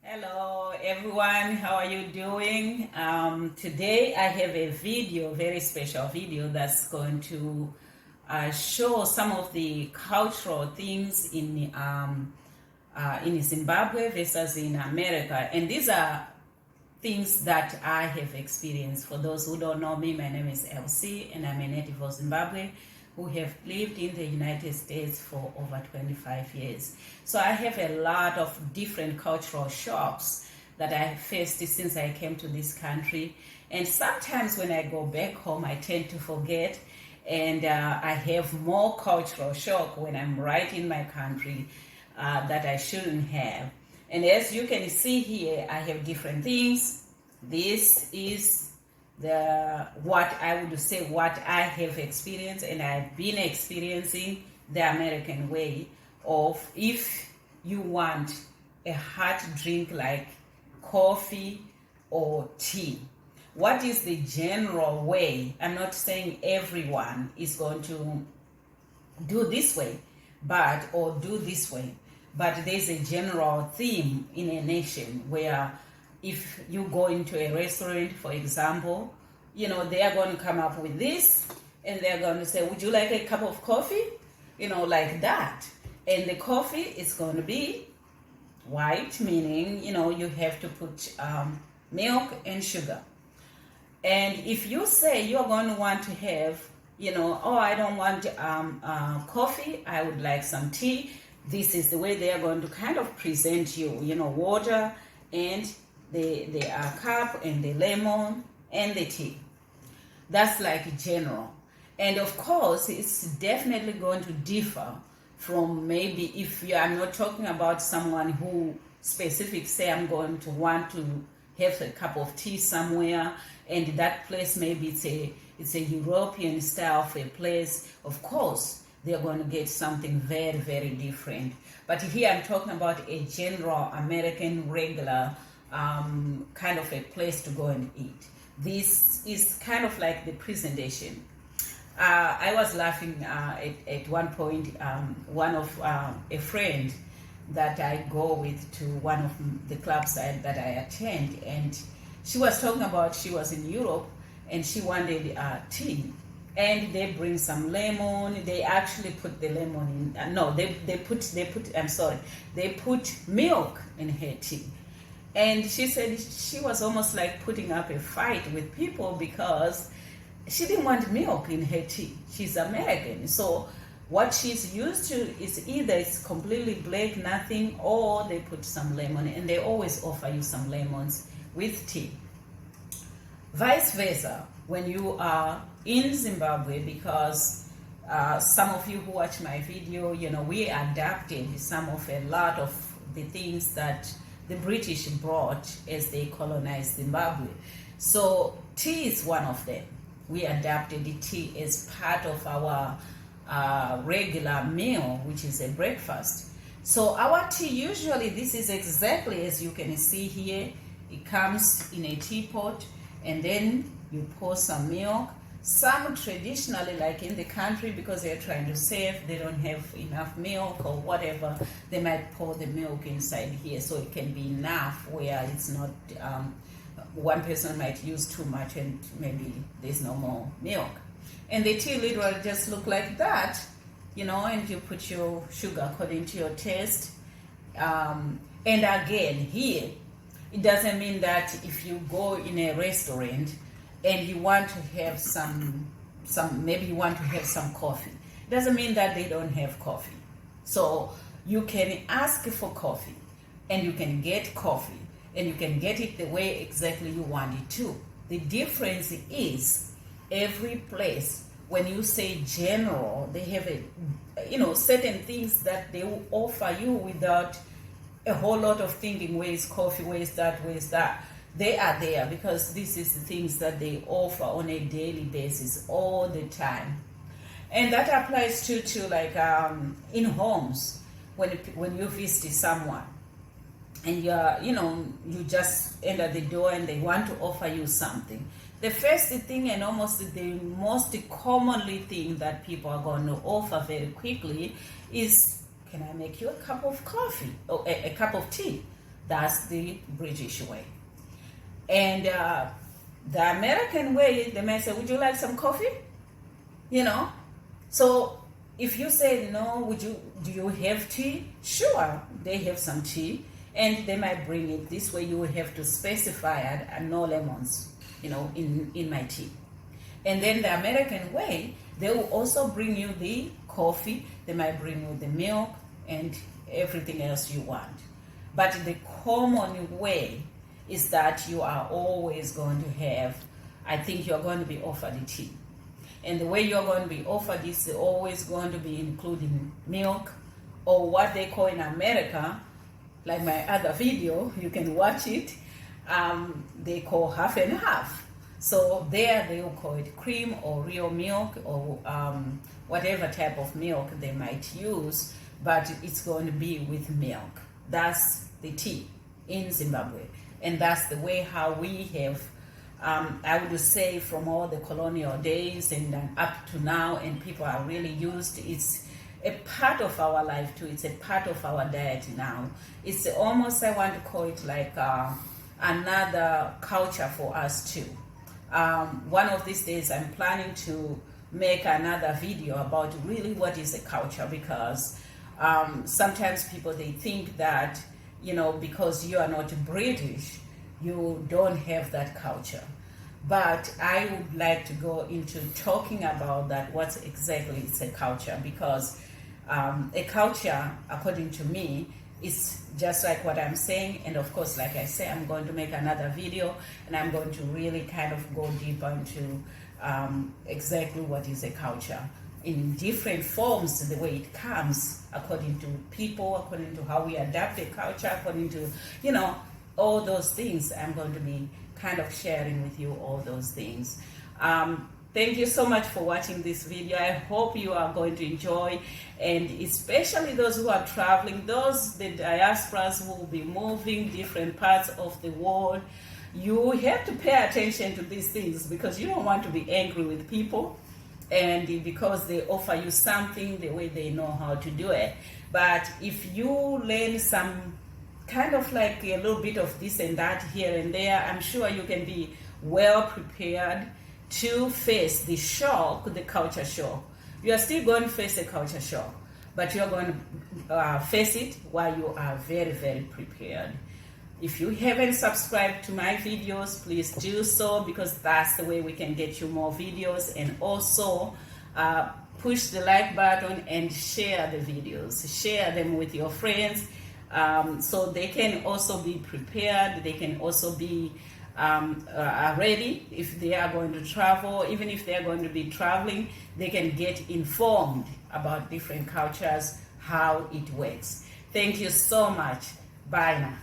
Hello everyone, how are you doing? Today I have a video, very special video that's going to show some of the cultural things in Zimbabwe versus in America. And these are things that I have experienced. For those who don't know me, my name is LC and I'm a native of Zimbabwe who have lived in the United States for over 25 years. So I have a lot of different cultural shocks that I faced since I came to this country. And sometimes when I go back home, I tend to forget, and I have more cultural shock when I'm right in my country that I shouldn't have. And as you can see here, I have different things. This is what I would say what I have experienced and I've been experiencing the American way of, if you want a hot drink like coffee or tea, what is the general way? I'm not saying everyone is going to do this way, or do this way, but there's a general theme in a nation where if you go into a restaurant, for example, they are going to come up with this and they're going to say, would you like a cup of coffee? Like that. And the coffee is going to be white, meaning, you have to put milk and sugar. And if you say you're going to want to have, oh, I don't want coffee, I would like some tea, this is the way they are going to kind of present you, water and the cup and the lemon and the tea. That's like general. And of course, it's definitely going to differ from maybe if I'm not talking about someone who specific say I'm going to want to have a cup of tea somewhere, and that place maybe it's a European style of a place. Of course, they're going to get something very, very different. But here I'm talking about a general American regular kind of a place to go and eat. This is kind of like the presentation. I was laughing at one point, one of a friend that I go with to one of the clubs that I attend, and she was talking about she was in Europe and she wanted tea. And they bring some lemon. They actually put the lemon in. They put milk in her tea. And she said she was almost like putting up a fight with people because she didn't want milk in her tea. She's American. So what she's used to is either it's completely black, nothing, or they put some lemon, and they always offer you some lemons with tea. Vice versa, when you are in Zimbabwe, because some of you who watch my video, we adapted a lot of the things that the British brought as they colonized Zimbabwe. So tea is one of them. We adapted the tea as part of our regular meal, which is a breakfast. So our tea, usually this is exactly as you can see here. It comes in a teapot, and then you pour some milk. Some traditionally, like in the country, because they're trying to save, they don't have enough milk or whatever, they might pour the milk inside here so it can be enough where it's not, one person might use too much and maybe there's no more milk. And the tea literally just look like that, and you put your sugar according to your taste. And again, here, it doesn't mean that if you go in a restaurant and you want to have maybe you want to have some coffee, it doesn't mean that they don't have coffee. So you can ask for coffee and you can get coffee and you can get it the way exactly you want it to. The difference is every place, when you say general, they have certain things that they will offer you without a whole lot of thinking, where is coffee, where is that, where is that. They are there because this is the things that they offer on a daily basis all the time. And that applies to like in homes, when you visit someone and you just enter the door and they want to offer you something. The first thing, and almost the most commonly thing that people are going to offer very quickly is, can I make you a cup of coffee or a cup of tea? That's the British way. And the American way, they may say, would you like some coffee? You know? So if you say, no, do you have tea? Sure, they have some tea. And they might bring it. This way you will have to specify no lemons, in my tea. And then the American way, they will also bring you the coffee. They might bring you the milk and everything else you want. But the common way is that you are always going to have, I think you're going to be offered the tea. And the way you're going to be offered is always going to be including milk, or what they call in America, like my other video, you can watch it, they call half and half. So there they will call it cream or real milk, or whatever type of milk they might use, but it's going to be with milk. That's the tea in Zimbabwe. And that's the way how we have, I would say, from all the colonial days and up to now, and people are really used. It's a part of our life too. It's a part of our diet now. It's almost, I want to call it like another culture for us too. One of these days I'm planning to make another video about really what is a culture, because sometimes people, they think that, because you are not British, you don't have that culture. But I would like to go into talking about that, what exactly is a culture, because a culture, according to me, is just like what I'm saying. And of course, like I say, I'm going to make another video, and I'm going to really kind of go deeper into exactly what is a culture in different forms, the way it comes, according to people, according to how we adapt a culture, according to, all those things. I'm going to be kind of sharing with you all those things. Thank you so much for watching this video. I hope you are going to enjoy, and especially those who are traveling, the diasporas who will be moving different parts of the world. You have to pay attention to these things, because you don't want to be angry with people, and because they offer you something the way they know how to do it. But if you learn some kind of like a little bit of this and that here and there, I'm sure you can be well prepared to face the shock, the culture shock. You are still going to face a culture shock, but you're going to face it while you are very, very prepared. If you haven't subscribed to my videos, please do so, because that's the way we can get you more videos. And also push the like button and share the videos. Share them with your friends, so they can also be prepared. They can also be ready if they are going to travel. Even if they are going to be traveling, they can get informed about different cultures, how it works. Thank you so much. Bye now.